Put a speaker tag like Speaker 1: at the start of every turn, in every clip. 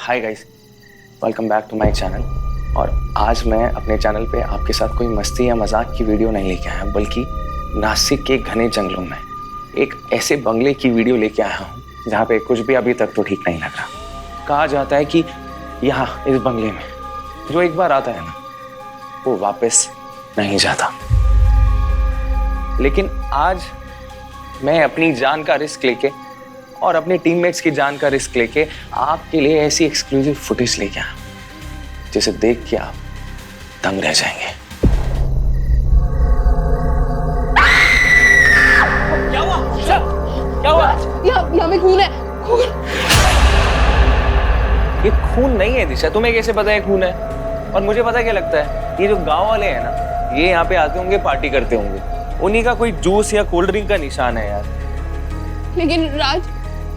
Speaker 1: Hi guys, welcome back to my channel. और आज मैं अपने चैनल पे आपके साथ कोई मस्ती या मजाक की वीडियो नहीं लेके आया, बल्कि नासिक के घने जंगलों में एक ऐसे बंगले की वीडियो लेके आया हूँ जहाँ पे कुछ भी अभी तक तो ठीक नहीं लग रहा। कहा जाता है कि यहाँ इस बंगले में जो एक बार आता है ना, वो वापस नहीं जाता। लेकिन आज मैं अपनी जान का रिस्क लेके और अपने टीममेट्स की जान का रिस्क लेके आपके लिए ऐसी एक्सक्लूसिव फुटेज लेके आया जिसे देख के आप दंग रह जाएंगे। क्या हुआ? क्या हुआ?
Speaker 2: यहाँ पे खून है। खून?
Speaker 1: ये खून नहीं है दिशा, तुम्हें कैसे पता है खून है? और मुझे पता क्या लगता है, ये जो गांव वाले हैं ना, ये यहाँ पे आते होंगे, पार्टी करते होंगे, उन्हीं का कोई जूस या कोल्ड ड्रिंक का निशान है यार।
Speaker 2: लेकिन राज,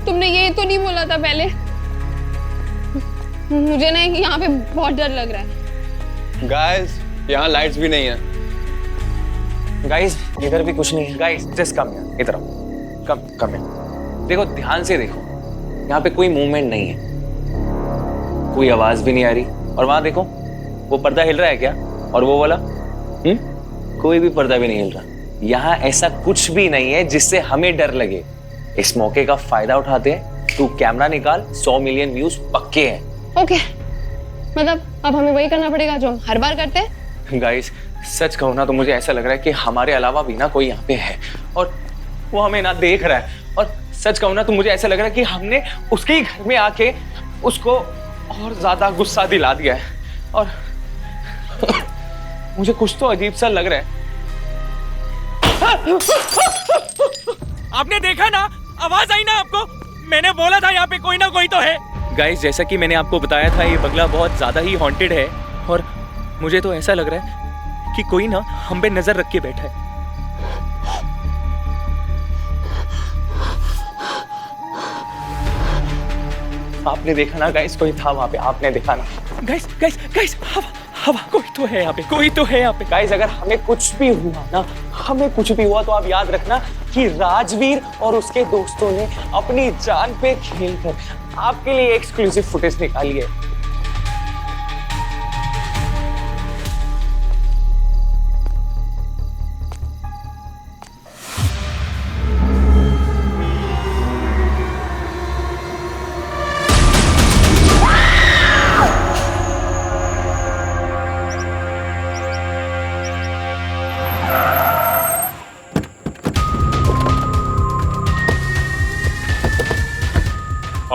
Speaker 2: तुमने ये तो नहीं बोला था पहले। मुझे ना यहाँ पे बहुत डर लग रहा है।
Speaker 3: गाइस, यहाँ लाइट्स भी नहीं है।
Speaker 1: गाइस, इधर भी कुछ नहीं है। गाइस, जस्ट कम यार, इधर आओ। कम यार। देखो, ध्यान से देखो, यहाँ पे कोई मूवमेंट नहीं है, कोई आवाज भी नहीं आ रही। और वहां देखो, वो पर्दा हिल रहा है क्या? और वो वाला कोई भी पर्दा भी नहीं हिल रहा। यहाँ ऐसा कुछ भी नहीं है जिससे हमें डर लगे। इस मौके का फायदा उठाते हैं। तू कैमरा निकाल, 100 मिलियन व्यूज पक्के हैं।
Speaker 2: ओके, मतलब अब हमें वही करना पड़ेगा जो हम हर बार करते हैं।
Speaker 1: गाइस, सच कहूं ना तो मुझे ऐसा लग रहा है कि हमारे अलावा भी ना कोई यहाँ पे है और वो हमें ना देख रहा है। और सच कहूं ना तो मुझे ऐसा लग रहा है कि हमने उसके ही घर में आके उसको और ज्यादा गुस्सा दिला दिया है। और मुझे कुछ तो अजीब सा लग रहा है।
Speaker 4: आपने देखा ना, आवाज आई ना आपको? मैंने बोला था यहाँ पे कोई ना कोई तो है।
Speaker 1: गाइस, जैसा कि मैंने आपको बताया था, ये बंगला बहुत ज्यादा ही हॉन्टेड है और मुझे तो ऐसा लग रहा है कि कोई ना हम पे नजर रख के बैठा है। आपने देखा ना गाइस, कोई था वहां पे, आपने देखा ना?
Speaker 4: गाइस गाइस गाइस, हवा कोई तो है यहाँ पे, कोई तो है यहाँ पे।
Speaker 1: गाइस, अगर हमें कुछ भी हुआ ना, हमें कुछ भी हुआ तो आप याद रखना कि राजवीर और उसके दोस्तों ने अपनी जान पे खेलकर आपके लिए एक्सक्लूसिव फुटेज निकाली है।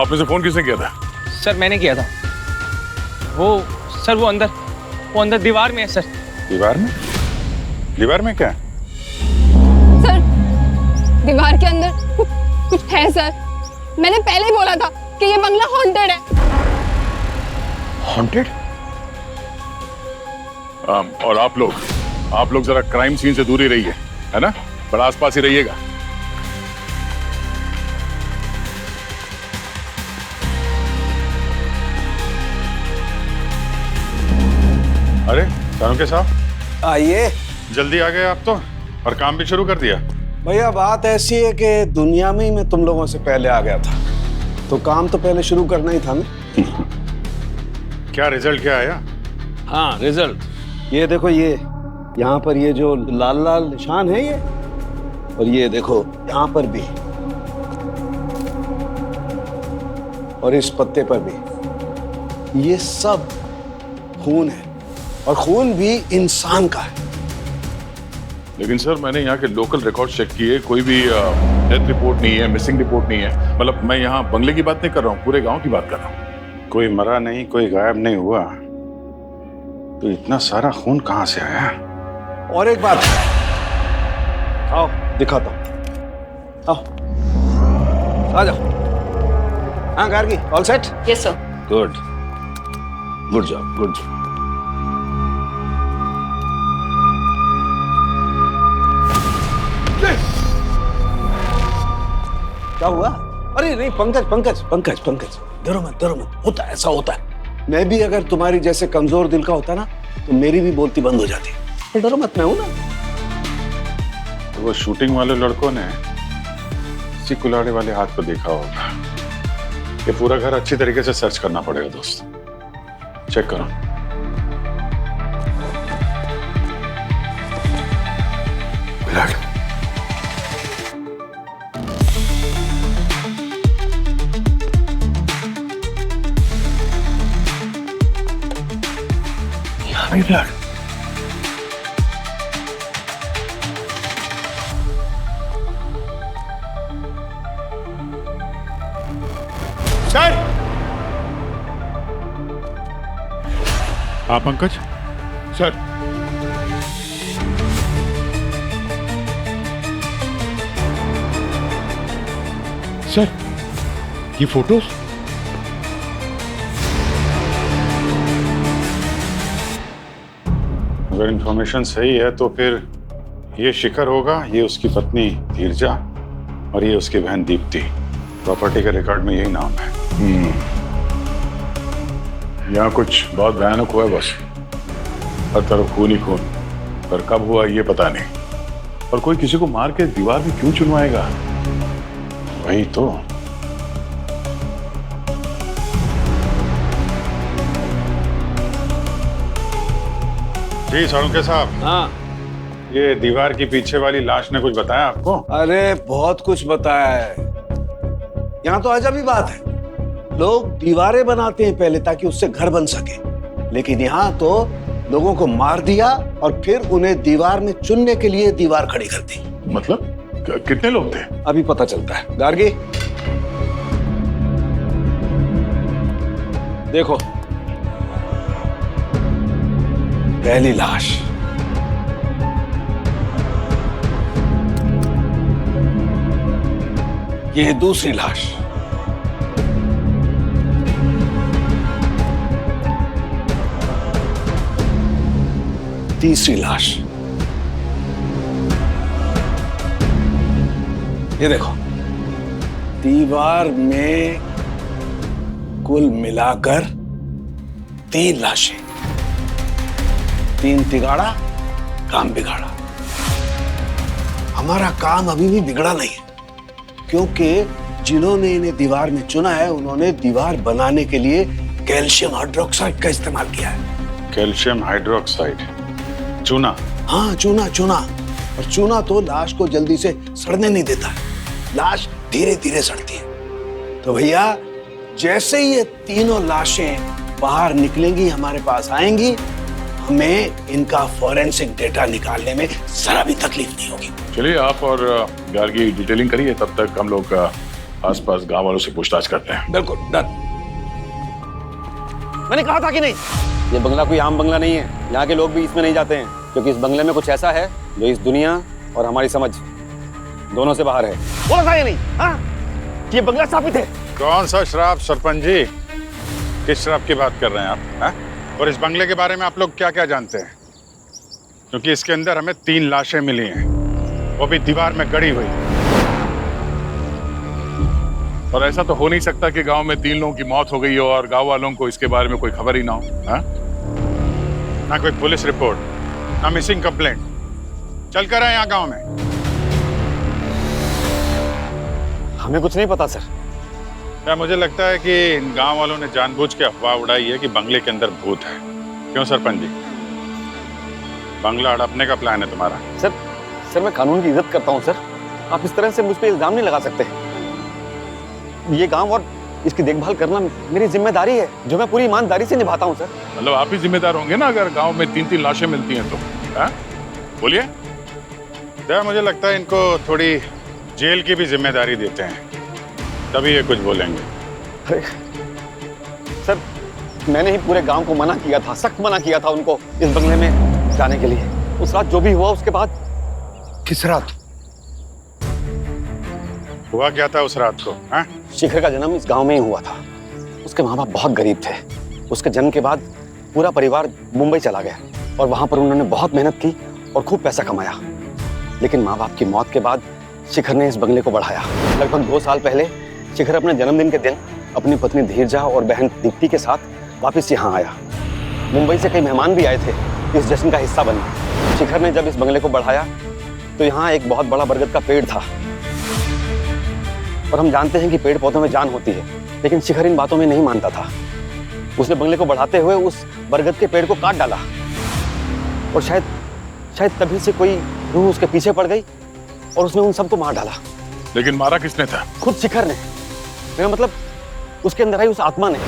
Speaker 5: आपने से फोन किसने किया था?
Speaker 1: सर, मैंने किया था। वो अंदर दीवार में है सर।
Speaker 5: दीवार में? दीवार में क्या?
Speaker 2: सर, दीवार के अंदर कुछ है सर। मैंने पहले ही बोला था कि ये बंगला हॉन्टेड है।
Speaker 5: हॉन्टेड? और आप लोग जरा क्राइम सीन से दूर ही रहिए, है ना? बड़ा आसपास ही रहिएगा। अरे चाणक्य साहब,
Speaker 6: आइए।
Speaker 5: जल्दी आ गए आप तो, और काम भी शुरू कर दिया।
Speaker 6: भैया, बात ऐसी है कि दुनिया में ही मैं तुम लोगों से पहले आ गया था, तो काम तो पहले शुरू करना ही था ना।
Speaker 5: क्या रिजल्ट क्या आया?
Speaker 6: हाँ, रिजल्ट ये देखो। ये यहाँ पर ये जो लाल लाल निशान है ये, और ये देखो यहाँ पर भी, और इस पत्ते पर भी, ये सब खून है। और खून भी इंसान का है।
Speaker 5: लेकिन सर, मैंने यहाँ के लोकल रिकॉर्ड चेक किए, कोई भी डेथ रिपोर्ट नहीं है, मिसिंग रिपोर्ट नहीं है। मतलब मैं यहाँ बंगले की बात नहीं कर रहा हूँ, पूरे गांव की बात कर रहा हूँ। कोई मरा नहीं, कोई गायब नहीं हुआ, तो इतना सारा खून कहाँ से आया?
Speaker 6: और एक बात, आओ दिखाता हूँ। आओ, आ जाओ। हाँ Gargi, all set?
Speaker 2: Yes sir.
Speaker 6: Good, good job, good job. क्या हुआ? अरे नहीं, पंकज, डरो मत। होता है, ऐसा होता है। मैं भी अगर तुम्हारी जैसे कमजोर दिल का होता ना, तो मेरी भी बोलती बंद हो जाती। डरो मत, मैं हूं ना।
Speaker 5: तो वो शूटिंग वाले लड़कों ने इसी कुल्हाड़ी वाले हाथ को देखा होगा। ये पूरा घर अच्छी तरीके से सर्च करना पड़ेगा दोस्त। चेक करो। विराट, यहाँ भी विराट। सर, आप पंकज? सर, सर, ये फोटोज? अगर इंफॉर्मेशन सही है तो फिर ये शिखर होगा, ये उसकी पत्नी धीरजा और ये उसकी बहन दीप्ति। प्रॉपर्टी के रिकॉर्ड में यही नाम है। यहाँ कुछ बहुत भयानक हुआ है बस। हर तरफ खून ही खून, पर कब हुआ ये पता नहीं। और कोई किसी को मार के दीवार में क्यों चुनवाएगा? वही तो। जी सोलंके साहब।
Speaker 6: हाँ,
Speaker 5: ये दीवार की पीछे वाली लाश ने कुछ बताया आपको?
Speaker 6: अरे बहुत कुछ बताया है। यहाँ तो अजब ही बात है, लोग दीवारें बनाते हैं पहले ताकि उससे घर बन सके, लेकिन यहाँ तो लोगों को मार दिया और फिर उन्हें दीवार में चुनने के लिए दीवार खड़ी कर दी।
Speaker 5: मतलब कितने लोग थे?
Speaker 6: अभी पता चलता है। गार्गी, देखो पहली लाश, ये है दूसरी लाश, तीसरी लाश, ये देखो दीवार में कुल मिलाकर 3 लाशें। 3 तिगाड़ा, काम बिगाड़ा। हमारा काम अभी भी बिगड़ा नहीं है, क्योंकि जिन्होंने इन्हें दीवार में चुना है उन्होंने दीवार बनाने के लिए कैल्शियम हाइड्रोक्साइड का इस्तेमाल किया है।
Speaker 5: कैल्शियम हाइड्रोक्साइड, चूना?
Speaker 6: हाँ, चूना। और चूना तो लाश को जल्दी से सड़ने नहीं देता है, लाश धीरे धीरे सड़ती है। तो भैया जैसे ही ये तीनों लाशें बाहर निकलेंगी, हमारे पास आएंगी, हमें इनका फॉरेंसिक डेटा निकालने में जरा भी तकलीफ नहीं होगी।
Speaker 5: चलिए आप और गार्गी डिटेलिंग करिए, तब तक हम लोग आसपास गांव वालों से पूछताछ करते हैं।
Speaker 6: बिल्कुल डन।
Speaker 7: मैंने कहा था कि नहीं, ये बंगला कोई आम बंगला नहीं है। यहाँ के लोग भी इसमें नहीं जाते हैं, क्योंकि इस बंगले में कुछ ऐसा है जो इस दुनिया और हमारी समझ दोनों से बाहर है। बोला था या नहीं? हाँ, ये बंगला स्थापित है।
Speaker 5: कौन सा शराब सरपंच जी? किस शराब की बात कर रहे हैं आप? हा? और इस बंगले के बारे में आप लोग क्या क्या जानते हैं? क्योंकि इसके अंदर हमें 3 लाशें मिली हैं, वो भी दीवार में गड़ी हुई। और ऐसा तो हो नहीं सकता कि गांव में 3 लोगों की मौत हो गई हो और गांव वालों को इसके बारे में कोई खबर ही ना हो। हा? ना कोई पुलिस रिपोर्ट, ना मिसिंग कंप्लेंट। चल कर आए यहाँ गांव में।
Speaker 7: हमें कुछ नहीं पता सर।
Speaker 5: क्या मुझे लगता है कि इन गांव वालों ने जानबूझ के अफवाह उड़ाई है कि बंगले के अंदर भूत है। क्यों सरपंच जी, बंगला हड़पने का प्लान है तुम्हारा?
Speaker 7: सर मैं कानून की इज्जत करता हूँ सर। आप इस तरह से मुझ पे इल्जाम नहीं लगा सकते। ये गांव और इसकी देखभाल करना मेरी जिम्मेदारी है, जो मैं पूरी ईमानदारी से निभाता हूँ सर।
Speaker 5: मतलब आप ही जिम्मेदार होंगे ना अगर गांव में 3-3 लाशें मिलती हैं तो? बोलिए। क्या मुझे लगता है इनको थोड़ी जेल की भी जिम्मेदारी देते हैं, तभी ये कुछ बोलेंगे।
Speaker 7: अरे सर, मैंने ही पूरे गांव को मना किया था, सख्त मना किया था उनको इस बंगले में जाने के लिए। उस रात जो भी हुआ उसके बाद।
Speaker 6: किस रात
Speaker 5: हुआ क्या था उस रात को? हाँ?
Speaker 7: शिखर का जन्म इस गांव में ही हुआ था। उसके माँ बाप बहुत गरीब थे। उसके जन्म के बाद पूरा परिवार मुंबई चला गया और वहां पर उन्होंने बहुत मेहनत की और खूब पैसा कमाया। लेकिन माँ बाप की मौत के बाद शिखर ने इस बंगले को बढ़ाया। लगभग 2 साल पहले शिखर अपने जन्मदिन के दिन अपनी पत्नी धीरजा और बहन दीप्ति के साथ वापस यहाँ आया। मुंबई से कई मेहमान भी आए थे इस जश्न का हिस्सा बने। शिखर ने जब इस बंगले को बढ़ाया तो यहाँ एक बहुत बड़ा बरगद का पेड़ था, और हम जानते हैं कि पेड़ पौधों में जान होती है, लेकिन शिखर इन बातों में नहीं मानता था। उसने बंगले को बढ़ाते हुए उस बरगद के पेड़ को काट डाला और शायद तभी से कोई रूह उसके पीछे पड़ गई और उसने उन सबको मार डाला।
Speaker 5: लेकिन मारा किसने था?
Speaker 7: खुद शिखर ने। मेरा मतलब उसके अंदर आई उस आत्मा ने।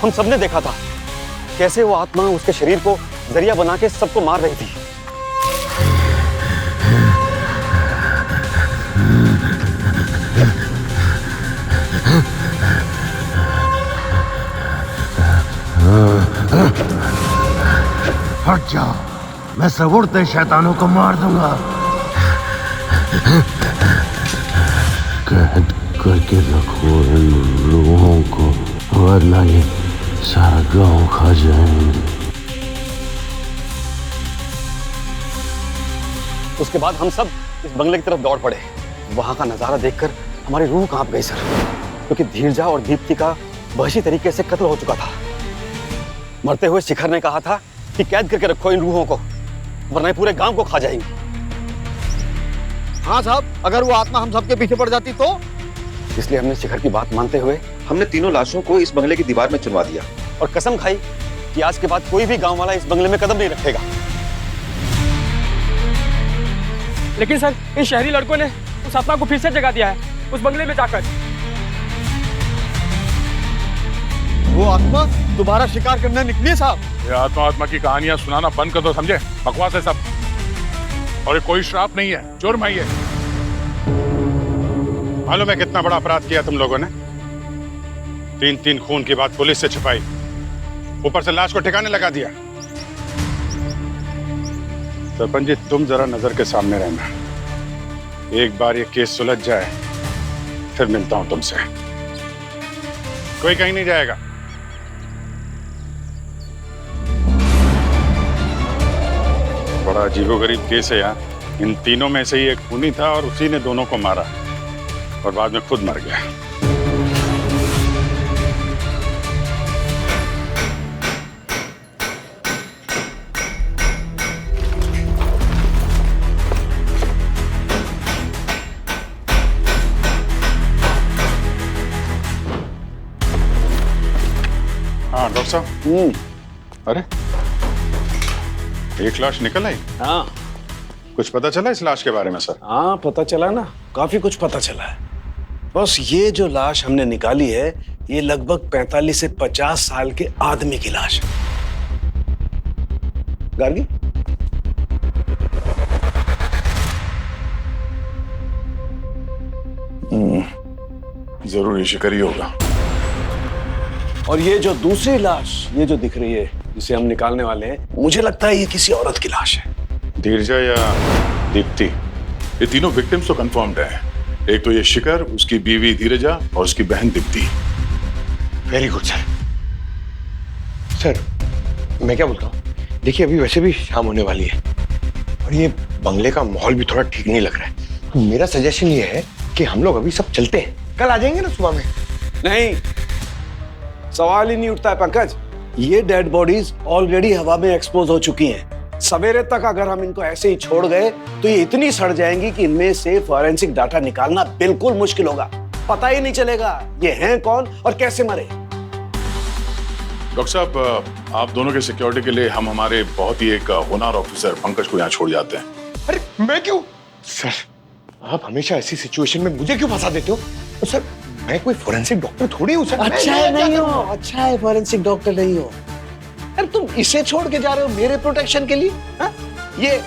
Speaker 7: हम सबने देखा था कैसे वो आत्मा उसके शरीर को जरिया बना के सबको मार रही थी।
Speaker 8: हट जाओ, मैं सब उड़ते शैतानों को मार दूंगा। कैद करके रखो इन लोगों को, वरना ये सारा गांव खा जाएंगे।
Speaker 7: उसके बाद हम सब इस बंगले की तरफ दौड़ पड़े। वहां का नजारा देखकर हमारी रूह कांप गई सर, क्योंकि धीरजा और दीप्ति का वहशी तरीके से कत्ल हो चुका था। मरते हुए शिखर ने कहा था कि कैद करके रखो इन रूहों को, वरना पूरे गांव को खा जाएंगी।
Speaker 8: हाँ साहब, अगर वो आत्मा हम सबके पीछे पड़ जाती तो?
Speaker 7: इसलिए हमने शिखर की बात मानते हुए
Speaker 9: हमने तीनों लाशों को इस बंगले की दीवार में चुनवा दिया
Speaker 7: और कसम खाई कि आज के बाद कोई भी गांव वाला इस बंगले में कदम नहीं रखेगा।
Speaker 4: लेकिन सर, इन शहरी लड़कों ने उस आत्मा को फिर से जगा दिया है उस बंगले में जाकर।
Speaker 8: वो आत्मा दोबारा शिकार करने निकली है साहब।
Speaker 5: ये आत्मा की कहानियां सुनाना बंद कर दो, समझे? बकवास है सब, और ये कोई श्राप नहीं है, जुर्म है ये।
Speaker 10: मालूम है कितना बड़ा अपराध किया तुम लोगों ने? 3 खून की बात पुलिस से छिपाई, ऊपर से लाश को ठिकाने लगा दिया। सरपंच जी, तुम जरा नजर के सामने रहना। एक बार ये केस सुलझ जाए फिर मिलता हूं तुमसे। कोई कहीं नहीं जाएगा। बड़ा अजीबोगरीब केस है यार। इन तीनों में से ही एक खूनी था और उसी ने दोनों को मारा और बाद में खुद मर गया। हाँ डॉक्टर साहब। अरे, एक लाश निकल आई।
Speaker 6: हाँ
Speaker 10: कुछ पता चला इस लाश के बारे में सर?
Speaker 6: हाँ, पता चला ना, काफी कुछ पता चला है। बस ये जो लाश हमने निकाली है, ये लगभग 45 से 50 साल के आदमी की लाश है। गार्गी,
Speaker 5: जरूर ये शिकारी होगा।
Speaker 6: और ये जो दूसरी लाश, ये जो दिख रही है, जिसे हम निकालने वाले हैं, मुझे लगता है ये किसी औरत की लाश है।
Speaker 10: धीरजा या दीप्ति?
Speaker 5: ये तीनों विक्टिम्स तो कंफर्म्ड हैं। एक तो ये शिखर, उसकी बीवी धीरजा और उसकी बहन Deepti.
Speaker 8: Very good sir. Sir, मैं क्या बोलता हूँ, देखिए अभी वैसे भी शाम होने वाली है और ये बंगले का माहौल भी थोड़ा ठीक नहीं लग रहा है। तो मेरा सजेशन ये है कि हम लोग अभी सब चलते हैं, कल आ जाएंगे ना सुबह में।
Speaker 6: नहीं, सवाल ही नहीं उठता है पंकज। ये डेड बॉडीज ऑलरेडी हवा में एक्सपोज हो चुकी हैं। सवेरे तक अगर हम इनको ऐसे ही छोड़ गए तो ये इतनी सड़ जाएंगी कि इनमें से फॉरेंसिक डाटा निकालना बिल्कुल मुश्किल होगा। पता ही नहीं चलेगा ये हैं कौन और कैसे मरे।
Speaker 5: डॉक्टर साहब, आप दोनों के सिक्योरिटी के लिए हम हमारे बहुत ही एक होनहार ऑफिसर पंकज को यहाँ छोड़ जाते हैं।
Speaker 8: अरे मैं क्यों? सर, आप हमेशा ऐसी सिचुएशन में मुझे क्यों फंसा देते हो? तो सर, मैं कोई फोरेंसिक डॉक्टर थोड़ी हूँ सर।
Speaker 6: अच्छा है नहीं हो, अच्छा है फोरेंसिक डॉक्टर नहीं हो। अरे तुम इसे छोड़ के जा रहे हो मेरे प्रोटेक्शन के लिए? हा? ये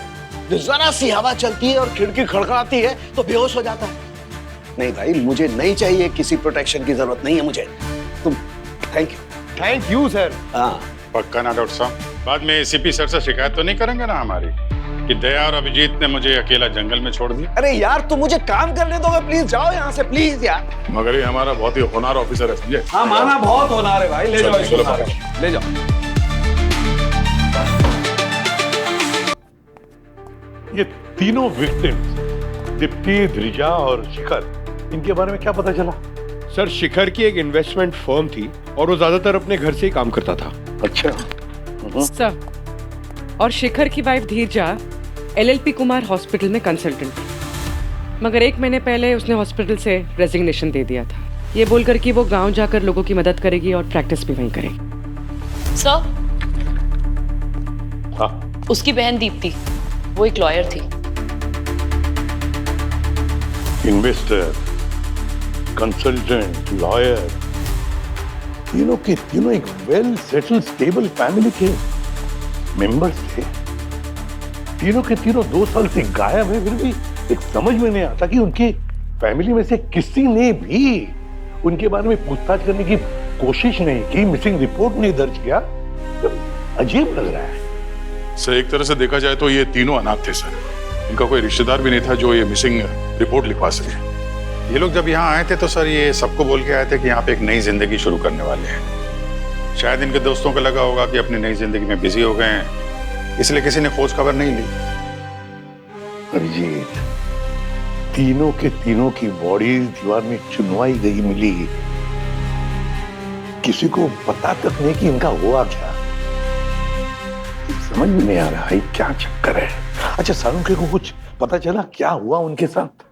Speaker 6: जो जरा सी हवा चलती है और खिड़की खड़खड़ाती है तो बेहोश हो जाता है। नहीं भाई, मुझे नहीं चाहिए, किसी प्रोटेक्शन की जरूरत नहीं है मुझे। तुम
Speaker 8: थैंक यू सर।
Speaker 6: हाँ,
Speaker 10: पक्का ना डॉक्टर साहब? बाद में एसीपी सर से शिकायत तो नहीं करेंगे ना हमारी कि दया और अभिजीत ने मुझे अकेला जंगल में छोड़ दिया?
Speaker 6: अरे यार, तुम मुझे काम करने दो, प्लीज जाओ यहाँ से प्लीज यार।
Speaker 5: मगर ये हमारा बहुत ही होनहार ऑफिसर है, समझे?
Speaker 6: हाँ, माना बहुत होनहार है भाई। ले जाओ इसको, ले जाओ।
Speaker 11: ये तीनों विक्टिम्स, दीप्ति, धीरजा और शिखर, इनके बारे में क्या पता चला?
Speaker 8: सर, शिखर की एक इन्वेस्टमेंट फर्म थी और वो ज्यादातर अपने घर से ही काम करता था।
Speaker 11: अच्छा।
Speaker 12: सर, और शिखर की वाइफ धीरजा LLP कुमार हॉस्पिटल में कंसल्टेंट थी, मगर 1 महीने पहले उसने हॉस्पिटल से रेजिग्नेशन दे दिया था। ये बोलकर कि वो गांव जाकर लोगों की मदद करेगी और प्रैक्टिस भी वहीं करेगी।
Speaker 13: सर,
Speaker 11: हाँ,
Speaker 13: उसकी बहन दीप्ति, वो एक लॉयर थी।
Speaker 11: इन्वेस्टर, कंसल्टेंट, लॉयर, तीनों के तीनों एक वेल सेटल्ड स्टेबल फैमिली के मेंबर्स थे। तीनों के तीनों 2 साल से गायब है, फिर भी एक समझ में नहीं आता कि उनकी फैमिली में से किसी ने भी उनके बारे में पूछताछ करने की कोशिश नहीं की, मिसिंग रिपोर्ट नहीं दर्ज किया। अजीब लग रहा है।
Speaker 5: सर, एक तरह से देखा जाए तो ये तीनों अनाथ थे सर। इनका कोई रिश्तेदार भी नहीं था जो ये मिसिंग रिपोर्ट लिखवा सके।
Speaker 10: ये लोग जब यहाँ आए थे तो सर ये सबको बोल के आए थे कि यहाँ पे एक नई जिंदगी शुरू करने वाले हैं। शायद इनके दोस्तों को लगा होगा कि अपनी नई जिंदगी में बिजी हो गए हैं, इसलिए किसी ने खोज खबर नहीं ली।
Speaker 11: अरिजीत, तीनों के तीनों की बॉडी दीवार में चुनवाई गई मिली, किसी को पता तक नहीं कि इनका हुआ क्या। समझ में नहीं आ रहा है क्या चक्कर है। अच्छा, सालुंखे को कुछ पता चला क्या हुआ उनके साथ?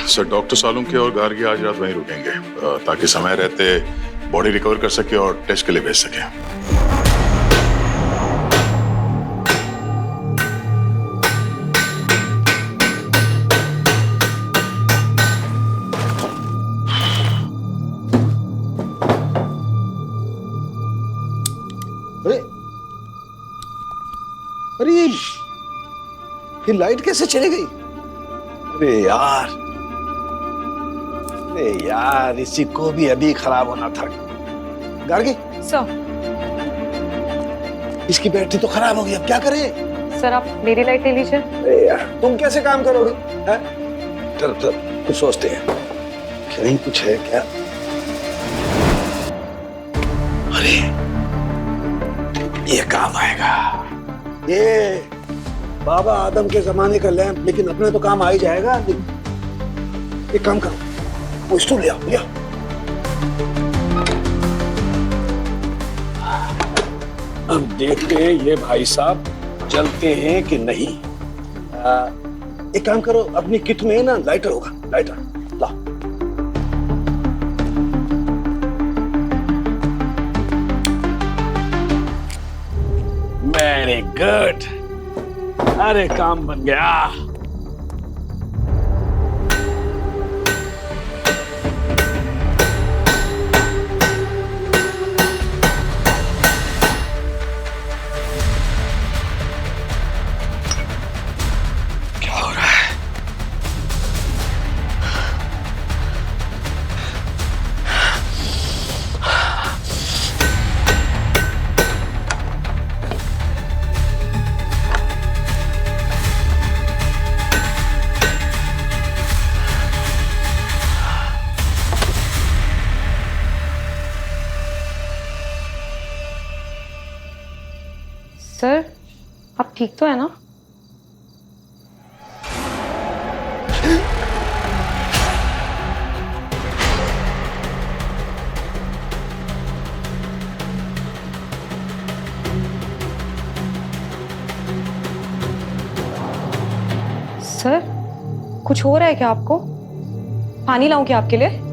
Speaker 5: सर, डॉक्टर सालुंखे और गार्गी आज रात वहीं रुकेंगे ताकि समय रहते बॉडी रिकवर कर सके और टेस्ट के लिए भेज सके।
Speaker 6: अरे ये लाइट कैसे चली गई? अरे यार इसी को भी अभी खराब होना था। गार्गी
Speaker 2: सर,
Speaker 6: इसकी बैटरी तो खराब हो गई, अब क्या करें?
Speaker 2: सर आप मेरी लाइट ले लीजिए।
Speaker 6: अरे यार तुम कैसे काम करोगे? चल चल कुछ सोचते हैं। कहीं कुछ है क्या? अरे ये काम आएगा। ये बाबा आदम के जमाने का लैंप, लेकिन अपने तो काम आ ही जाएगा। एक काम करो, वो स्टूल ले आओ। अब देखते हैं ये भाई साहब चलते हैं कि नहीं। एक काम करो, अपनी किट में ना लाइटर होगा, लाइटर ला। वेरी गुड, अरे काम बन गया। क्या हो रहा है?
Speaker 2: सर आप ठीक तो है ना? सर कुछ हो रहा है क्या आपको? पानी लाऊं क्या आपके लिए?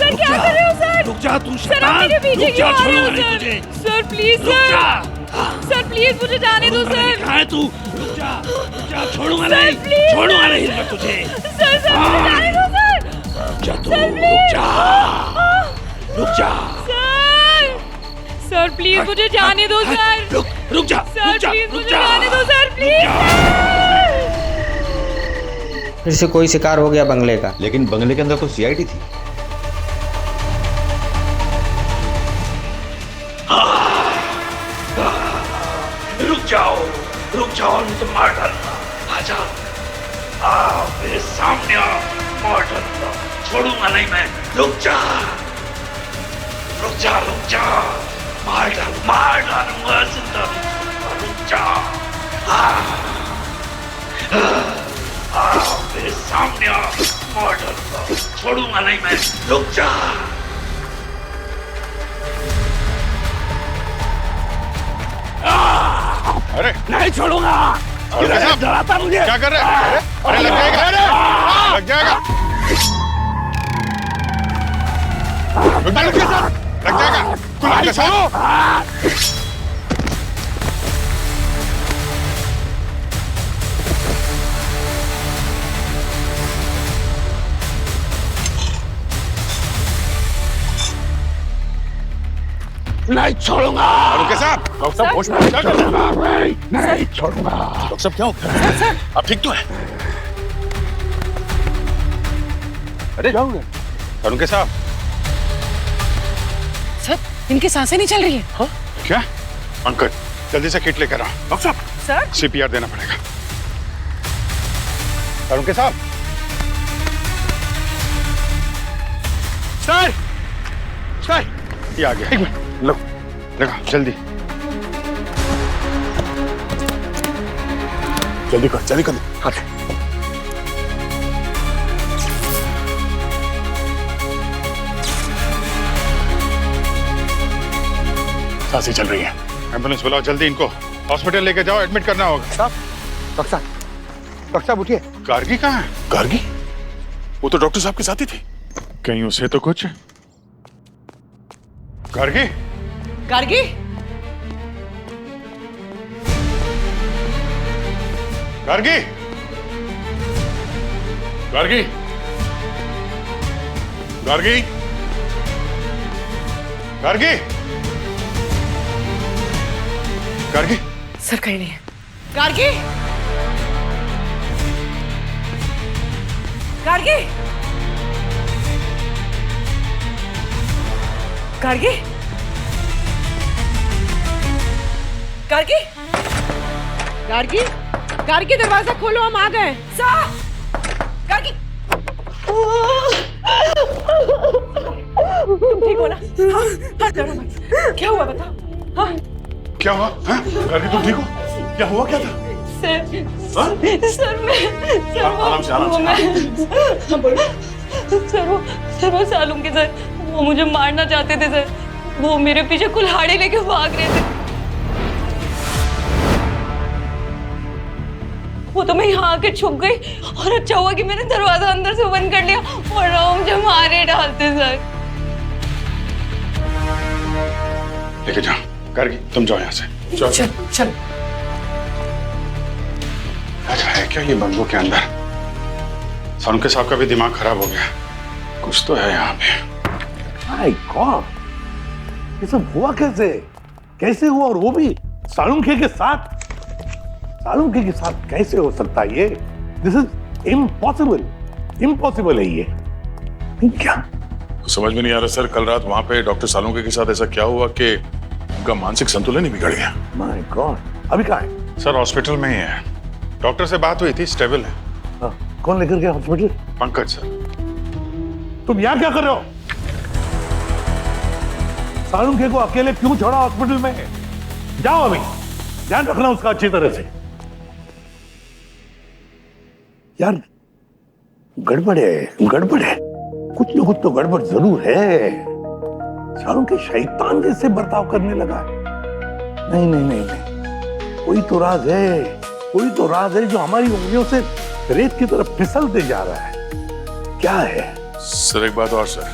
Speaker 2: सर क्या कर रहे हो सर? रुक जा तू शैतान, सर आप मेरे पीछे क्यों आ रहे हो sir? Sir please sir please मुझे जाने दो सर। कहाँ है तू? रुक जा, छोड़ूंगा नहीं मैं तुझे। सर मुझे जाने दो सर। रुक जा सर प्लीज मुझे जाने दो सर। रुक जा सर प्लीज मुझे जाने दो सर प्लीज।
Speaker 14: फिर से कोई शिकार हो गया बंगले का।
Speaker 9: लेकिन बंगले के अंदर तो सीआईडी थी।
Speaker 11: रुक जाओ नहीं तो मार डालूंगा। आजा, आओ मेरे सामने आओ, मार डालूंगा, छोड़ूंगा नहीं मैं। रुक जा, मार डालूंगा जिंदा। रुक जा, आओ मेरे सामने आओ, मार डालूंगा, छोड़ूंगा नहीं मैं। रुक जा।
Speaker 10: अरे
Speaker 11: नहीं छोड़ूंगा।
Speaker 10: डराता मुझे। क्या कर रहे हैं? अरे लग जाएगा, लग जाएगा। लग जाएगा। कुल्हाड़ी छोड़ो।
Speaker 11: नहीं छोड़ूंगा।
Speaker 10: रुके साहब, डॉक्टर साहब होश में क्या कर रहे हैं?
Speaker 11: नहीं छोड़ूंगा।
Speaker 10: डॉक्टर साहब क्या हो गया? आप ठीक तो है? अरे क्या हो गया? रुके साहब।
Speaker 12: सर, इनकी सांसें नहीं चल रही है।
Speaker 10: हाँ? क्या? पंकज, जल्दी से किट लेकर आओ। डॉक्टर साहब,
Speaker 12: सर
Speaker 10: सीपीआर देना पड़ेगा। रुके साहब। सर, ये आ गया। एक मिनट, लो, लगा, जल्दी कर। हाँ। सांसें चल रही है। एम्बुलेंस बुलाओ जल्दी, इनको हॉस्पिटल लेके जाओ, एडमिट करना होगा।
Speaker 8: डॉक्टर साहब उठिए।
Speaker 10: गार्गी कहाँ है?
Speaker 5: गार्गी? वो तो डॉक्टर साहब के साथ ही थी।
Speaker 10: कहीं उसे तो कुछ। गार्गी?
Speaker 12: गार्गी?
Speaker 10: गार्गी? गार्गी? गार्गी? गार्गी? गार्गी?
Speaker 12: सर कहीं नहीं है। गार्गी? गार्गी? गार्गी? गार्गी? गार्गी? गार्गी दरवाजा खोलो, हम आ गए। गार्गी? तुम ठीक हो ना? हाँ, डरो मत। क्या हुआ बताओ? हाँ?
Speaker 10: क्या हुआ? हाँ? गार्गी तुम ठीक हो? क्या हुआ, क्या था?
Speaker 13: सर
Speaker 10: आराम से।
Speaker 13: सर वो सालूम के सर, वो मुझे मारना चाहते थे सर। वो मेरे पीछे कुल्हाड़ी लेके भाग रहे थे। वो तो मैं यहाँ आके छुप गई और अच्छा हुआ कि मैंने दरवाजा अंदर से बंद कर लिया और वो मुझे मारे डालते सर।
Speaker 10: लेके जाओ। गार्गी तुम जाओ यहाँ से।
Speaker 12: चल।
Speaker 10: अच्छा है क्या ये बंगलों के अंदर? सालुंके साहब का भी दिमाग खराब हो गया। कुछ तो है यहाँ पे।
Speaker 11: माय गॉड, ये सब हुआ कैसे? कैसे हुआ? और वो भी सालुंके के साथ? सालुंके के साथ कैसे हो सकता है ये? दिस इज इम्पॉसिबल है ये। क्या
Speaker 5: समझ में नहीं आ रहा सर। कल रात वहां पे डॉक्टर सालुंके के साथ ऐसा क्या हुआ कि उनका मानसिक संतुलन ही बिगड़ गया।
Speaker 11: माय गॉड, अभी कहाँ है?
Speaker 10: सर हॉस्पिटल में ही है। डॉक्टर से बात हुई थी, स्टेबल है।
Speaker 11: हाँ, कौन लेकर गया हॉस्पिटल?
Speaker 10: पंकज सर।
Speaker 11: तुम यहाँ क्या कर रहे हो? सालुंके को अकेले क्यों छोड़ा हॉस्पिटल में? जाओ अभी, ध्यान रखना उसका अच्छी तरह से। यार गड़बड़ है, कुछ न कुछ तो गड़बड़ जरूर है। सालुंके शैतान जैसे बर्ताव करने लगा। नहीं, कोई तो राज है जो हमारी उंगलियों से रेत की तरफ फिसलते जा रहा है। क्या है?
Speaker 5: सर एक बात और सर,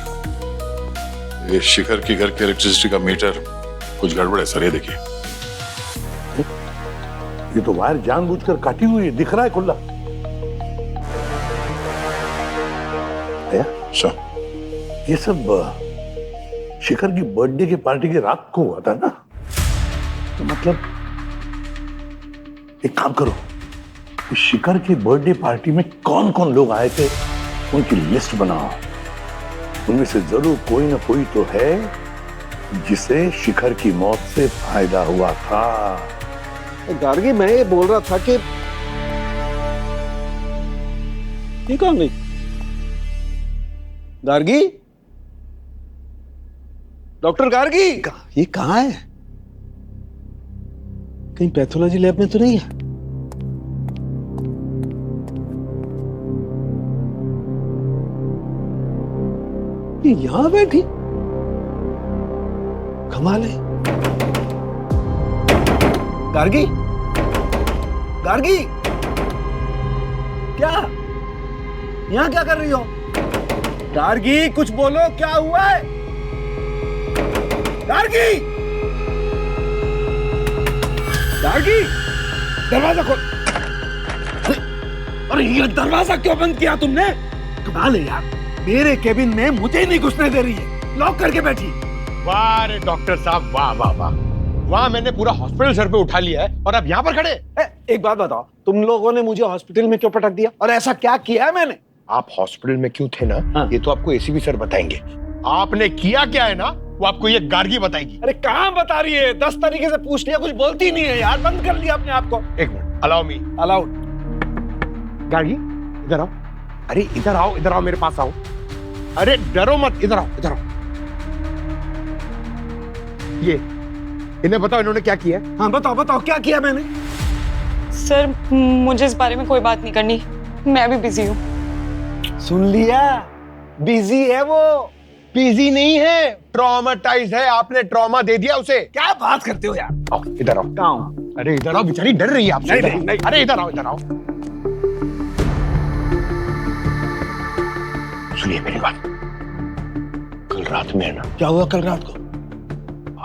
Speaker 5: ये शिखर की घर के इलेक्ट्रिसिटी का मीटर कुछ गड़बड़ है सर। ये देखिए,
Speaker 11: ये तो वायर जानबूझकर काटी हुई है, दिख रहा है खुला।
Speaker 5: सर
Speaker 11: ये सब शिखर की बर्थडे की पार्टी की रात को हुआ था ना? तो मतलब एक काम करो, शिखर की बर्थडे पार्टी में कौन कौन लोग आए थे उनकी लिस्ट बनाओ। उनमें से जरूर कोई ना कोई तो है जिसे शिखर की मौत से फायदा हुआ था।
Speaker 6: गार्गी, मैं ये बोल रहा था कि ये कौन गई? गार्गी, डॉक्टर गार्गी, ये कहाँ है? कहीं पैथोलॉजी लैब में तो नहीं है? ये यहां बैठी, कमाल है। गार्गी, गार्गी, क्या यहां क्या कर रही हो? गार्गी, कुछ बोलो, क्या हुआ है? गार्गी, गार्गी, दरवाजा खोल। अरे ये दरवाजा क्यों बंद किया तुमने? कमाल है यार, मेरे केबिन में मुझे नहीं घुसने दे रही है, लॉक करके बैठी।
Speaker 8: वाह रे डॉक्टर साहब, वाह वाह वाह। वहां मैंने पूरा हॉस्पिटल सर पे उठा लिया है और अब यहाँ पर खड़े।
Speaker 6: एक बात बताओ, तुम लोगों ने मुझे हॉस्पिटल में क्यों पटक दिया और ऐसा क्या किया है मैंने?
Speaker 8: आप हॉस्पिटल में क्यों थे ना, हाँ। ये तो आपको एसीपी सर बताएंगे। आपने किया क्या है ना, वो आपको ये गार्गी बताएगी।
Speaker 6: अरे कहाँ बता रही है? 10 तरीके से पूछ लिया, कुछ बोलती नहीं है यार, बंद कर लिया अपने आप को।
Speaker 8: एक minute, allow me.
Speaker 6: Allowed.
Speaker 8: Gargi, इधर आओ। अरे इधर आओ, इधर आओ, मेरे पास आओ। अरे डरो मत, इधर आओ, इधर आओ। ये इन्हें बताओ इन्होंने क्या किया?
Speaker 6: हाँ बताओ, बताओ क्या किया मैंने?
Speaker 13: सर मुझे इस बारे में कोई बात नहीं करनी, मैं अभी बिजी हूँ।
Speaker 6: सुन लिया, बिजी है वो।
Speaker 8: बिजी नहीं है, ट्रॉमाटाइज है। आपने ट्रॉमा दे दिया उसे।
Speaker 6: क्या बात करते हो यार?
Speaker 8: आओ इधर आओ।
Speaker 6: कहाँ हूँ?
Speaker 8: अरे इधर आओ, बेचारी डर रही है आपसे।
Speaker 6: नहीं, नहीं।
Speaker 8: अरे इधर आओ, इधर आओ। सुनिए मेरी बात, कल रात में है ना।
Speaker 6: क्या हुआ कल रात को?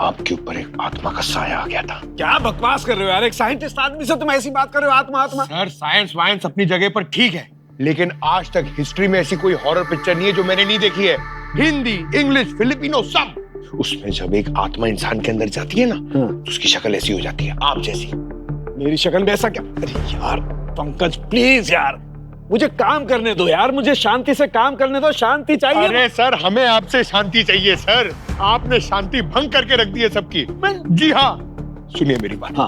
Speaker 8: आपके ऊपर एक आत्मा का साया आ गया था।
Speaker 6: क्या बकवास कर रहे हो यार, एक साइंटिस्ट आदमी से तुम ऐसी बात कर रहे हो? आत्मा आत्मा?
Speaker 8: सर साइंस वाइंस अपनी जगह पर ठीक है, लेकिन आज तक हिस्ट्री में ऐसी कोई हॉरर पिक्चर नहीं है जो मैंने नहीं देखी है। हिंदी, इंग्लिश, फिलिपिनो सब। उसमें जब एक आत्मा इंसान के अंदर जाती है ना, तो उसकी शक्ल ऐसी हो जाती है, आप जैसी।
Speaker 6: मेरी शक्ल में ऐसा क्या? अरे यार पंकज, प्लीज यार, मुझे काम करने दो यार, मुझे शांति से काम करने दो, शांति चाहिए।
Speaker 8: अरे सर, हमें आपसे शांति चाहिए सर। आपने शांति भंग करके रख दी है सबकी। जी हाँ, सुनिए मेरी बात।
Speaker 6: हाँ,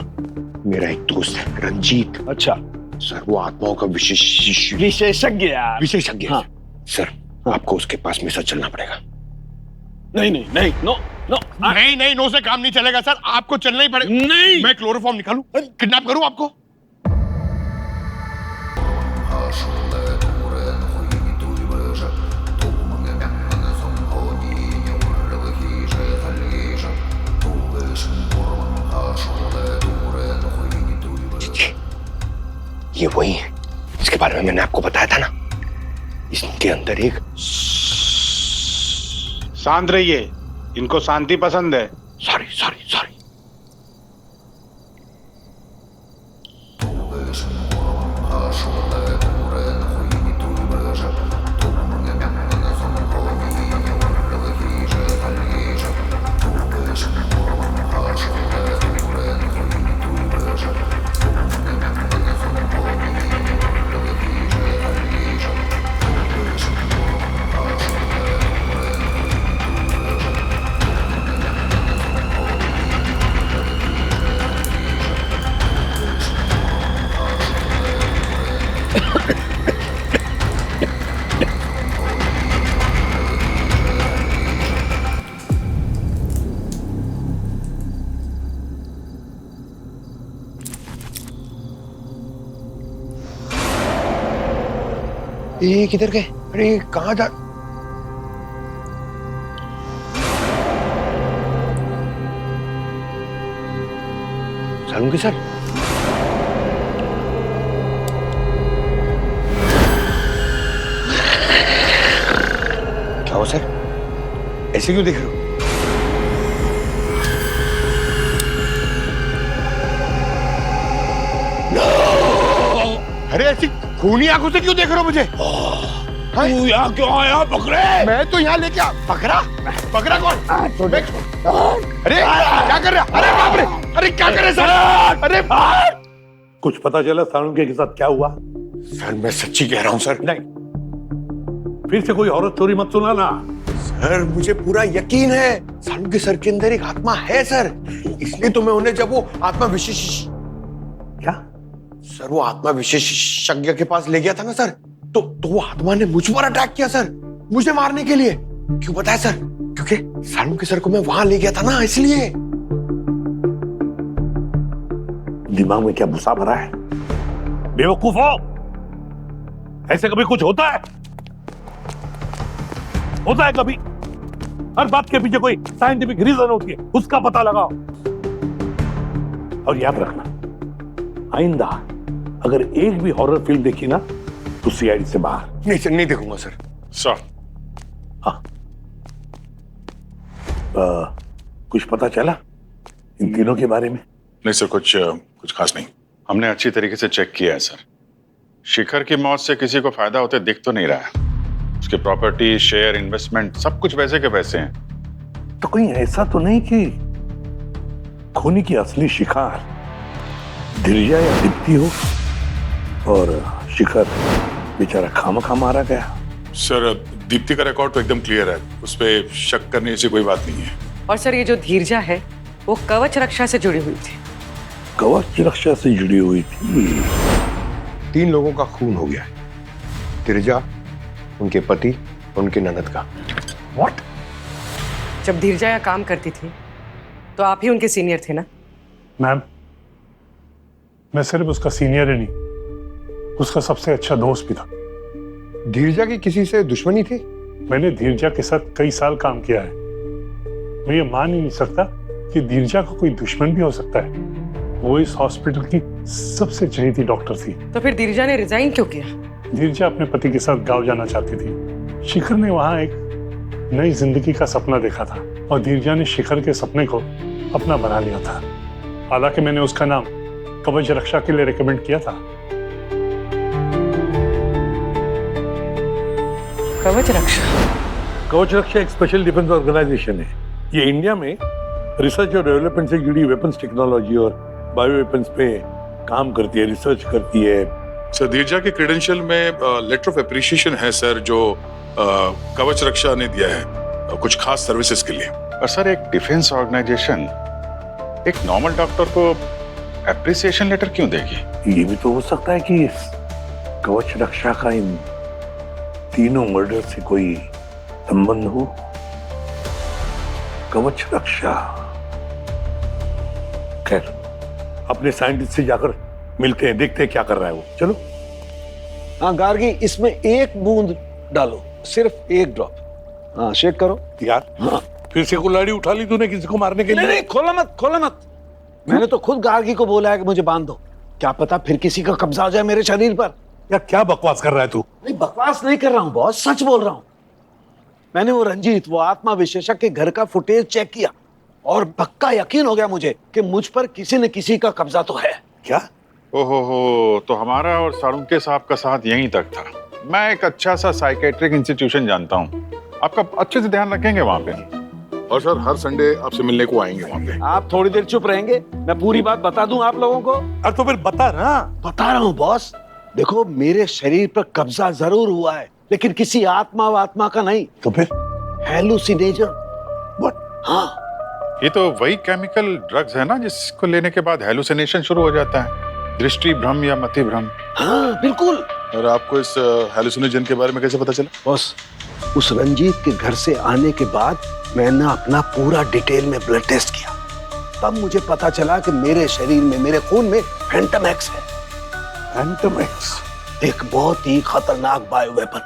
Speaker 8: मेरा एक दोस्त है रंजीत।
Speaker 6: अच्छा
Speaker 8: सर, वो आत्माओं का
Speaker 6: विशेषज्ञ यार।
Speaker 8: विशेषज्ञ।
Speaker 6: हाँ।
Speaker 8: सर, आपको उसके पास में सर चलना पड़ेगा।
Speaker 6: नहीं नहीं नहीं, नो नो,
Speaker 8: नहीं नहीं, नो से काम नहीं चलेगा सर, आपको चलना ही पड़ेगा।
Speaker 6: नहीं,
Speaker 8: मैं क्लोरोफॉर्म निकालूं, किडनैप करूं आपको? ये वही है इसके बारे में मैंने आपको बताया था ना। इसके अंदर एक।
Speaker 10: शांत रहिए, इनको शांति पसंद है।
Speaker 8: Sorry sorry sorry. ये किधर गए? अरे कहाँ जा? चलूंगी सर। क्या हो सर, ऐसे क्यों देख रहे हो? अरे ऐसी खूनी आंखों से क्यों देख रहे हो मुझे?
Speaker 11: तू यहाँ क्यों आया बकरे?
Speaker 8: मैं तो यहाँ लेके आ। बकरा? बकरा कौन? अरे क्या कर रहे? अरे बाप रे! अरे क्या कर रहे सर? अरे
Speaker 11: कुछ पता चला सालुंके के साथ क्या हुआ?
Speaker 8: सर मैं सच्ची कह रहा हूँ सर।
Speaker 11: नहीं, फिर से कोई औरत स्टोरी मत सुनाना।
Speaker 8: सर मुझे पूरा यकीन है सालुंके सर के अंदर एक आत्मा है सर, इसलिए तो मैं उन्हें जब वो आत्मा विशेष
Speaker 11: क्या
Speaker 8: सर वो आत्मा विशेषज्ञ के पास ले गया था ना सर, तो वो आत्मा ने मुझ पर अटैक किया सर, मुझे मारने के लिए। क्यों बताया सर? क्योंकि सालुंके सर को मैं वहां ले गया था ना, इसलिए।
Speaker 11: दिमाग में क्या भूसा भरा है? बेवकूफ हो, ऐसे कभी कुछ होता है? होता है कभी? हर बात के पीछे कोई साइंटिफिक रीजन होती है, उसका पता लगाओ। और याद रखना, आइंदा अगर एक भी हॉरर फिल्म देखी ना तो सीआईडी से बाहर।
Speaker 8: नहीं सर, नहीं देखूंगा सर।
Speaker 10: सर
Speaker 11: हाँ, कुछ पता चला इन तीनों के बारे में?
Speaker 10: नहीं सर, कुछ खास नहीं। हमने अच्छी तरीके से चेक किया है सर। शिखर की मौत से किसी को फायदा होते दिख तो नहीं रहा है। उसके प्रॉपर्टी, शेयर, इन्वेस्टमेंट सब कुछ वैसे के वैसे हैं।
Speaker 11: तो कहीं ऐसा तो नहीं कि खूनी की असली शिकार धीरजा या दीप्ति हो और शिखर बेचारा खामखा मारा गया?
Speaker 10: सर दीप्ति का रिकॉर्ड तो एकदम क्लियर है, उस पर शक करने जैसी कोई बात नहीं है।
Speaker 12: और सर ये जो धीरजा है वो कवच रक्षा से जुड़ी हुई थी।
Speaker 11: कवच रक्षा से जुड़ी हुई थी?
Speaker 8: 3 लोगों का खून हो गया है, धीरजा, उनके पति, उनके ननद का।
Speaker 11: व्हाट?
Speaker 12: जब धीरजा यहाँ काम करती थी तो आप ही उनके सीनियर थे ना?
Speaker 11: मैम, मैं सिर्फ उसका सीनियर ही नहीं, उसका सबसे अच्छा दोस्त भी था।
Speaker 8: धीरजा की किसी से दुश्मनी थी?
Speaker 11: मैंने धीरजा के साथ कई साल काम किया है। मैं ये मान ही नहीं सकता कि धीरजा का कोई दुश्मन भी हो सकता है। वो इस हॉस्पिटल की सबसे चहेती डॉक्टर थी।
Speaker 12: तो फिर धीरजा ने रिजाइन क्यों किया?
Speaker 11: धीरजा अपने पति के साथ गांव जाना चाहती थी। शिखर ने वहां एक नई जिंदगी का सपना देखा था और धीरजा ने शिखर के सपने को अपना बना लिया था। हालांकि मैंने उसका नाम कवच रक्षा के लिए रिकमेंड किया था।
Speaker 12: कवच रक्षा?
Speaker 11: कवच रक्षा एक स्पेशल डिफेंस ऑर्गेनाइजेशन है। ये इंडिया में रिसर्च और डेवलपमेंट से जुड़ी वेपन्स टेक्नोलॉजी और बायो वेपन्स पे काम करती है, रिसर्च करती है।
Speaker 10: सर धीरजा के क्रेडेंशियल में लेटर ऑफ एप्रिसिएशन है सर, जो कवच रक्षा ने दिया है कुछ खास सर्विसेज के लिए। और सर एक डिफेंस ऑर्गेनाइजेशन एक नॉर्मल डॉक्टर को एप्रिसिएशन लेटर क्यों देगी?
Speaker 11: ये भी तो हो सकता है कि कवच रक्षा का इन तीनों मर्डर से कोई संबंध हो। कवच रक्षा, खैर अपने साइंटिस्ट से जाकर मिलते हैं, देखते हैं क्या कर रहा है वो। चलो।
Speaker 6: हाँ गार्गी, इसमें एक बूंद डालो, सिर्फ एक ड्रॉप। हाँ शेक करो
Speaker 11: यार। हाँ। फिर से कुल्हाड़ी उठा ली तूने किसी को मारने के लिए?
Speaker 6: नहीं, खोला मत, खोला मत। मैंने तो खुद गार्गी को बोला है कि मुझे बांध दो, क्या पता फिर किसी का कब्जा हो जाए मेरे शरीर पर।
Speaker 11: यार क्या बकवास कर रहा है तू?
Speaker 6: नहीं बकवास नहीं कर रहा हूँ बॉस, सच बोल रहा हूँ। मैंने वो रंजीत, वो आत्मा विशेषज्ञ के घर का फुटेज चेक किया और पक्का यकीन हो गया मुझे कि मुझ पर किसी न किसी का कब्जा तो है।
Speaker 11: क्या?
Speaker 10: ओहो, तो हमारा और सालुंके साहब का साथ यहीं तक था। मैं एक अच्छा सा साइकेट्रिक इंस्टीट्यूशन जानता हूँ, आपका अच्छे से ध्यान रखेंगे वहाँ पे।
Speaker 5: और सर हर संडे आपसे मिलने को आएंगे वहाँ पे।
Speaker 6: आप थोड़ी देर चुप रहेंगे, मैं पूरी बात बता दूं आप लोगों को।
Speaker 11: अरे तो फिर बता ना।
Speaker 6: बता रहा हूँ बॉस। देखो मेरे शरीर पर कब्जा जरूर हुआ है, लेकिन किसी आत्मा का नहीं।
Speaker 11: तो फिर?
Speaker 6: हेलुसिनेशन। हाँ,
Speaker 10: ये तो वही केमिकल ड्रग्स है ना जिसको लेने के बाद हेलुसिनेशन शुरू हो जाता है, दृष्टि भ्रम या मति भ्रम।
Speaker 6: हाँ बिल्कुल।
Speaker 5: और आपको इस हेलुसिनोजन के बारे में कैसे पता चला?
Speaker 6: बॉस, उस रंजीत के घर से आने के बाद मैंने अपना पूरा डिटेल में ब्लड टेस्ट किया, तब मुझे पता चला कि मेरे शरीर में, मेरे खून में फैंटम एक्स है।
Speaker 11: Phantom x?
Speaker 6: एक बहुत ही खतरनाक बायो वेपन।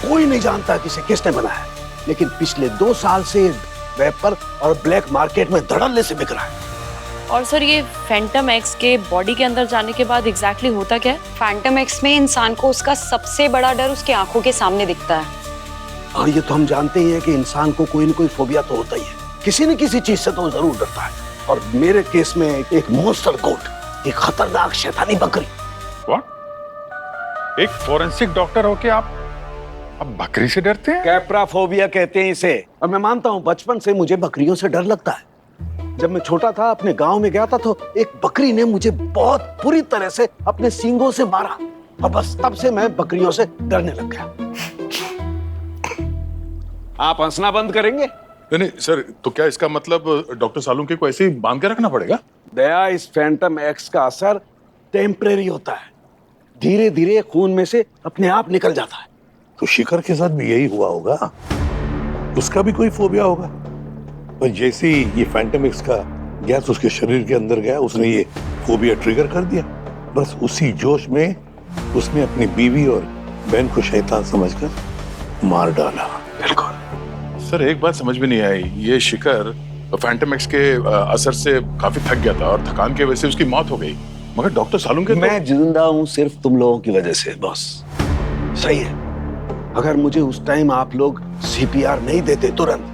Speaker 6: कोई नहीं जानता कि इसे किसने बनाया, लेकिन पिछले 2 साल से वेपर और ब्लैक मार्केट में धड़ल्ले से बिक रहा है।
Speaker 13: और सर ये फैंटम एक्स के बॉडी के अंदर जाने के बाद एग्जैक्टली होता क्या है?
Speaker 15: फैंटम एक्स में इंसान को उसका सबसे बड़ा डर उसकी आंखों के सामने दिखता है।
Speaker 6: और ये तो हम जानते ही हैं कि इंसान को कोई न कोई फोबिया तो होता ही है, किसी न किसी चीज से तो जरूर डरता है। और मेरे केस में एक मॉन्स्टर गोट, एक खतरनाक शैतानी बकरी।
Speaker 10: व्हाट? एक फोरेंसिक डॉक्टर होके आप बकरी से डरते हैं?
Speaker 6: कैप्राफोबिया कहते हैं इसे। और मैं मानता हूँ बचपन से मुझे बकरियों से डर लगता है। जब मैं छोटा था अपने गांव में गया था तो एक बकरी ने मुझे बहुत बुरी तरह से अपने सींगों से मारा और बस तब से मैं बकरियों से डरने लग गया। आप हंसना बंद करेंगे?
Speaker 5: नहीं सर, तो क्या इसका मतलब डॉक्टर सालुंके को ऐसे ही बांध के रखना पड़ेगा?
Speaker 6: दया, इस फैंटम एक्स का असर टेम्परेरी होता है, धीरे धीरे खून में से अपने आप निकल जाता है।
Speaker 11: तो शिखर के साथ भी यही हुआ होगा, उसका भी कोई फोबिया होगा। और जैसे ही ये फैंटम एक्स का गैस उसके शरीर के अंदर गया, उसने ये फोबिया ट्रिगर कर दिया। बस उसी जोश में उसने अपनी बीवी और बहन को शैतान समझकर मार डाला।
Speaker 6: बिल्कुल।
Speaker 5: सर एक बात समझ में नहीं आई, ये शिखर फैंटम एक्स के असर से काफी थक गया था और थकान की वजह से उसकी मौत हो गई, मगर डॉक्टर सालुंके
Speaker 6: मैं जिंदा हूं सिर्फ तुम लोगों की वजह से बॉस। सही है, अगर मुझे उस टाइम आप लोग सीपीआर नहीं देते तुरंत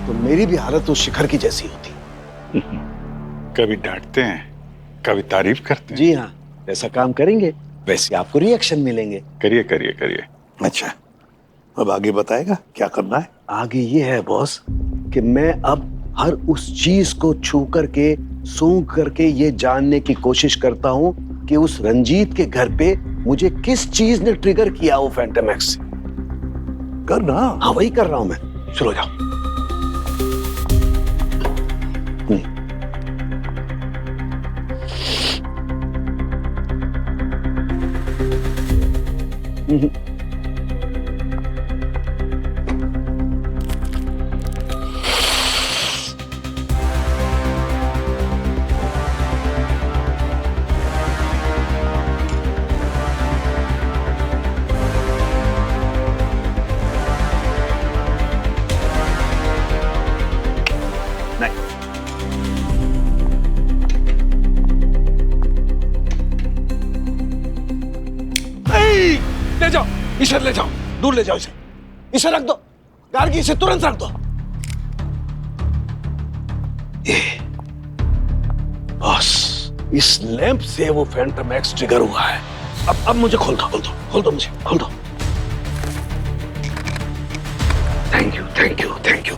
Speaker 6: तो मेरी भी हालत उस शिखर की जैसी होती।
Speaker 10: कभी डांटते हैं, कभी तारीफ करते हैं।
Speaker 6: जी हाँ, ऐसा काम करेंगे वैसे आपको रिएक्शन मिलेंगे।
Speaker 10: करिए करिए करिए।
Speaker 11: अच्छा, अब आगे बताएगा क्या करना है?
Speaker 6: आगे ये है बॉस कि मैं अब हर उस चीज को छू करके सूंघ करके ये जानने की कोशिश करता हूँ कि उस रंजीत के घर पे मुझे किस चीज ने ट्रिगर किया वो फैंटम एक्स।
Speaker 11: करना?
Speaker 6: हाँ वही कर रहा हूं मैं। चलो जाओ। ले जाओ इसे, ले जाओ, दूर ले जाओ इसे। इसे रख दो गार्गी, इसे तुरंत रख दो। बस इस लैंप से वो फैंटम एक्स ट्रिगर हुआ है। अब मुझे खोल दो, खोल दो, खोल दो, मुझे खोल दो। Thank you, thank you, thank you.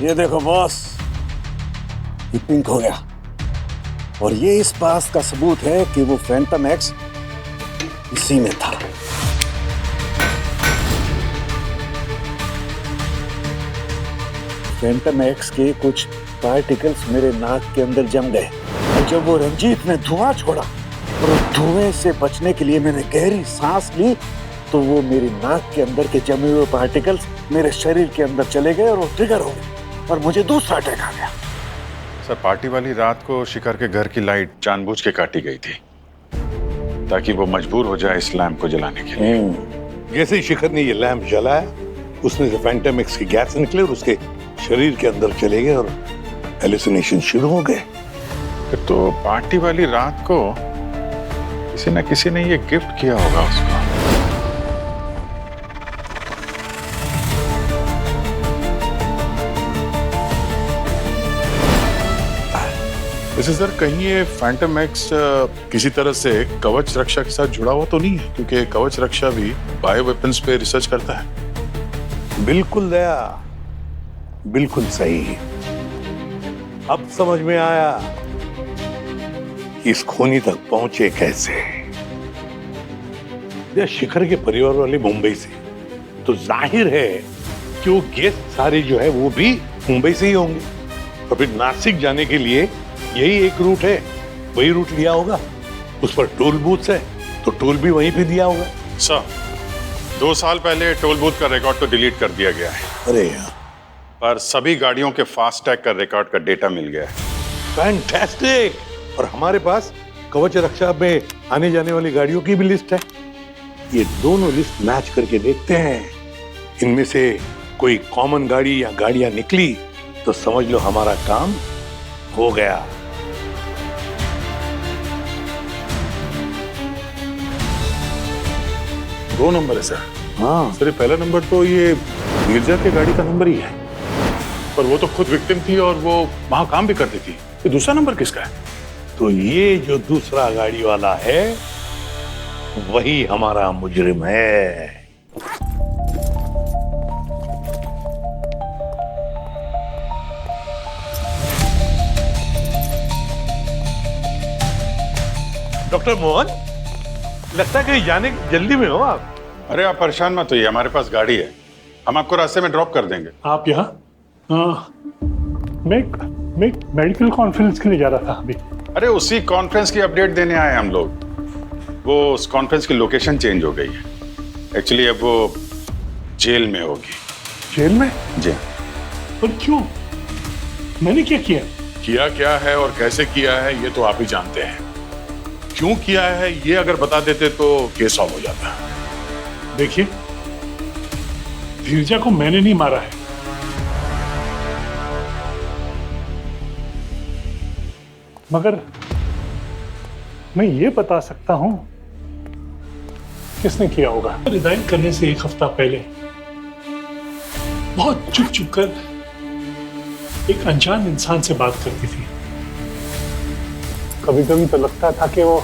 Speaker 6: ये देखो बॉस, ये पिंक हो गया और ये इस बात का सबूत है कि वो फैंटम एक्स इसी में था। फैंटम एक्स के कुछ पार्टिकल्स मेरे नाक के अंदर जम गए और जब वो रंजीत ने धुआं छोड़ा और उस धुएं से बचने के लिए मैंने गहरी सांस ली तो वो मेरी नाक के अंदर के जमे हुए पार्टिकल्स मेरे शरीर के अंदर चले गए और वो ट्रिगर हो गए और मुझे दूसरा अटैक आ गया।
Speaker 10: सर पार्टी वाली रात को शिखर के घर की लाइट जानबूझ के काटी गई थी ताकि वो मजबूर हो जाए इस लैंप को जलाने के लिए।
Speaker 11: जैसे ही शिखर ने ये लैंप जलाया, उसमें से फैंटम एक्स के गैस निकले और उसके शरीर के अंदर चले गए और हेलुसिनेशन शुरू हो गए।
Speaker 10: तो पार्टी वाली रात को किसी न किसी ने ये गिफ्ट किया होगा उसको।
Speaker 5: वैसे सर कहीं ये फैंटम एक्स किसी तरह से कवच रक्षा के साथ जुड़ा हुआ तो नहीं है, क्योंकि कवच रक्षा भी बायो वेपन्स पे रिसर्च करता है।
Speaker 11: बिल्कुल दया, बिल्कुल सही। अब समझ में आया कि इस खूनी तक पहुंचे कैसे। या शिखर के परिवार वाले मुंबई से, तो जाहिर है कि वो गेस्ट सारे जो है वो भी मुंबई से ही होंगे और फिर नासिक जाने के लिए यही एक रूट है, वही रूट लिया होगा। उस पर टोल बूथ है तो टोल भी वहीं पे दिया होगा।
Speaker 10: सर 2 साल पहले टोल बूथ का रिकॉर्ड तो डिलीट कर दिया गया है।
Speaker 11: अरे यार,
Speaker 10: पर सभी गाड़ियों के फास्टैग का रिकॉर्ड का डेटा मिल गया है।
Speaker 11: फैंटास्टिक। और हमारे पास कवच रक्षा में आने जाने वाली गाड़ियों की भी लिस्ट है। ये दोनों लिस्ट मैच करके देखते हैं इनमें से कोई कॉमन गाड़ी या गाड़ियां निकली तो समझ लो हमारा काम हो गया।
Speaker 5: दो नंबर है सर।
Speaker 11: हाँ
Speaker 5: सर, ये पहला नंबर तो ये गिरजा की गाड़ी का नंबर ही है, पर वो तो खुद विक्टिम थी और वो वहां काम भी करती थी। ये दूसरा नंबर किसका है?
Speaker 11: तो ये जो दूसरा गाड़ी वाला है वही हमारा मुजरिम है। डॉक्टर मोहन, लगता है कि जाने की जल्दी में हो आप।
Speaker 10: अरे आप परेशान मत होइए, हमारे पास गाड़ी है, हम आपको रास्ते में ड्रॉप कर देंगे।
Speaker 11: आप यहाँ? मैं मेडिकल कॉन्फ्रेंस के लिए जा रहा था अभी।
Speaker 10: अरे उसी कॉन्फ्रेंस की अपडेट देने आए हम लोग। वो उस कॉन्फ्रेंस की लोकेशन चेंज हो गई है। एक्चुअली अब वो जेल में होगी।
Speaker 11: जेल में?
Speaker 10: जी।
Speaker 11: पर क्यों? मैंने क्या किया?
Speaker 5: किया क्या है और कैसे किया है ये तो आप ही जानते हैं। क्यों किया है ये अगर बता देते तो केस सॉल्व हो जाता।
Speaker 11: देखिए, धीरजा को मैंने नहीं मारा है। मगर मैं ये बता सकता हूं किसने किया होगा। रिजाइन करने से एक हफ्ता पहले बहुत चुप चुप कर एक अनजान इंसान से बात करती थी। कभी कभी तो लगता था कि वो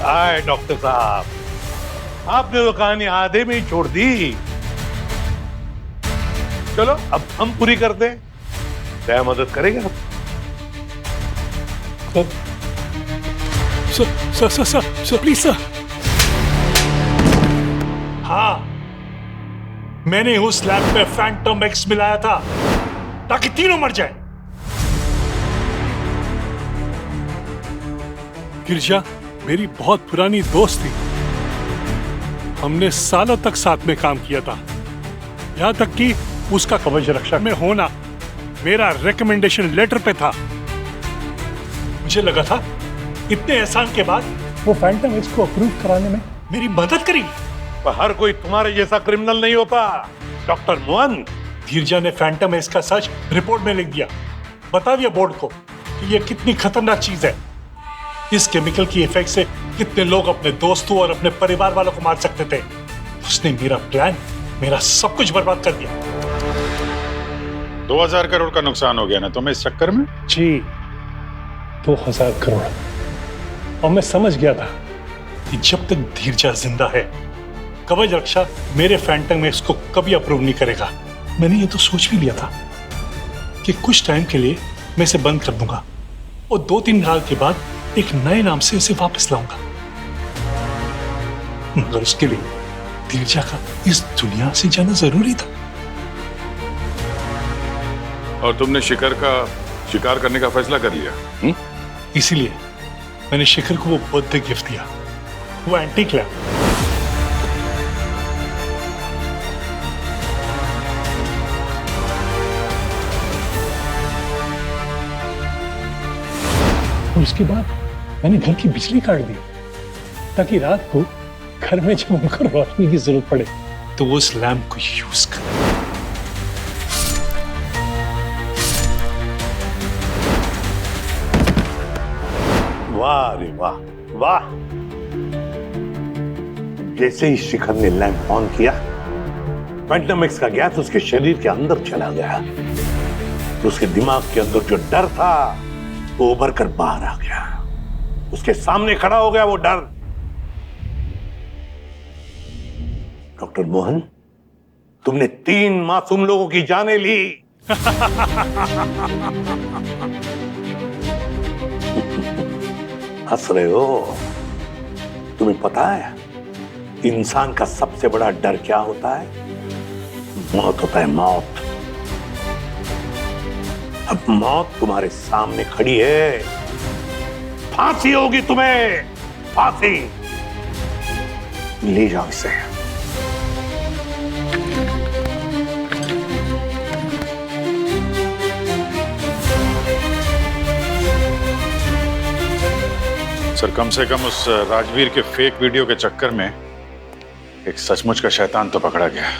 Speaker 11: आए। डॉक्टर साहब, आपने तो कहानी आधे में ही छोड़ दी। चलो अब हम पूरी कर दें। क्या मदद करेंगे आप? Sir please sir. हाँ, मैंने उस लैब पे फैंटम एक्स मिलाया था ताकि तीनों मर जाए। गिरजा मेरी बहुत पुरानी दोस्त थी। हमने सालों तक साथ में काम किया था, यहां तक कि उसका कवच रक्षा में होना मेरा रिकमेंडेशन लेटर पे था। मुझे लगा था इतने एहसान के बाद वो फैंटम एक्स को अप्रूव कराने में मेरी मदद करेगी। पर हर कोई तुम्हारे जैसा क्रिमिनल नहीं होता डॉक्टर मोहन। धीरजा ने फैंटम एक्स का सच रिपोर्ट में लिख दिया, बता दिया बोर्ड को कि ये कितनी खतरनाक चीज है। इस केमिकल की इफेक्ट से कितने लोग अपने दोस्तों और अपने परिवार वालों को मार सकते थे। उसने मेरा प्लान, मेरा सब कुछ बर्बाद कर दिया।
Speaker 10: 2000 करोड़ का नुकसान हो गया ना तुम्हें इस चक्कर में?
Speaker 11: जी, 2000 करोड़। और मैं समझ गया था कि जब तक धीरजा जिंदा है, कवच रक्षा मेरे फैंटम एक्स को कभी अप्रूव नहीं करेगा। मैंने ये तो सोच भी लिया था कि कुछ टाइम के लिए मैं इसे बंद कर दूंगा और 2-3 साल के बाद एक नए नाम से इसे वापस लाऊंगा। मगर उसके लिए धीरजा का इस दुनिया से जाना जरूरी था।
Speaker 5: और तुमने शिकार करने का फैसला कर लिया?
Speaker 11: इसीलिए मैंने शिखर को वो बर्थडे गिफ्ट दिया, वो एंटीक लैम्प। और उसके बाद मैंने घर की बिजली काट दी ताकि रात को घर में जब उनको रोशनी की जरूरत पड़े तो वो उस लैम्प को यूज कर। वाह रे वाह वाह। जैसे ही शिखर ने लैंप ऑन किया, फैंटम एक्स का गैस उसके शरीर के अंदर चला गया। तो उसके दिमाग के अंदर जो डर था वो उभर कर बाहर आ गया। उसके सामने खड़ा हो गया वो डर। डॉक्टर मोहन, तुमने 3 मासूम लोगों की जानें ली। हंस रहे हो? तुम्हें पता है इंसान का सबसे बड़ा डर क्या होता है? मौत होता है, मौत। अब मौत तुम्हारे सामने खड़ी है, फांसी होगी तुम्हें, फांसी। ले जाओ इसे।
Speaker 5: सर कम से कम उस राजवीर के फेक वीडियो के चक्कर में एक सचमुच का शैतान तो पकड़ा गया।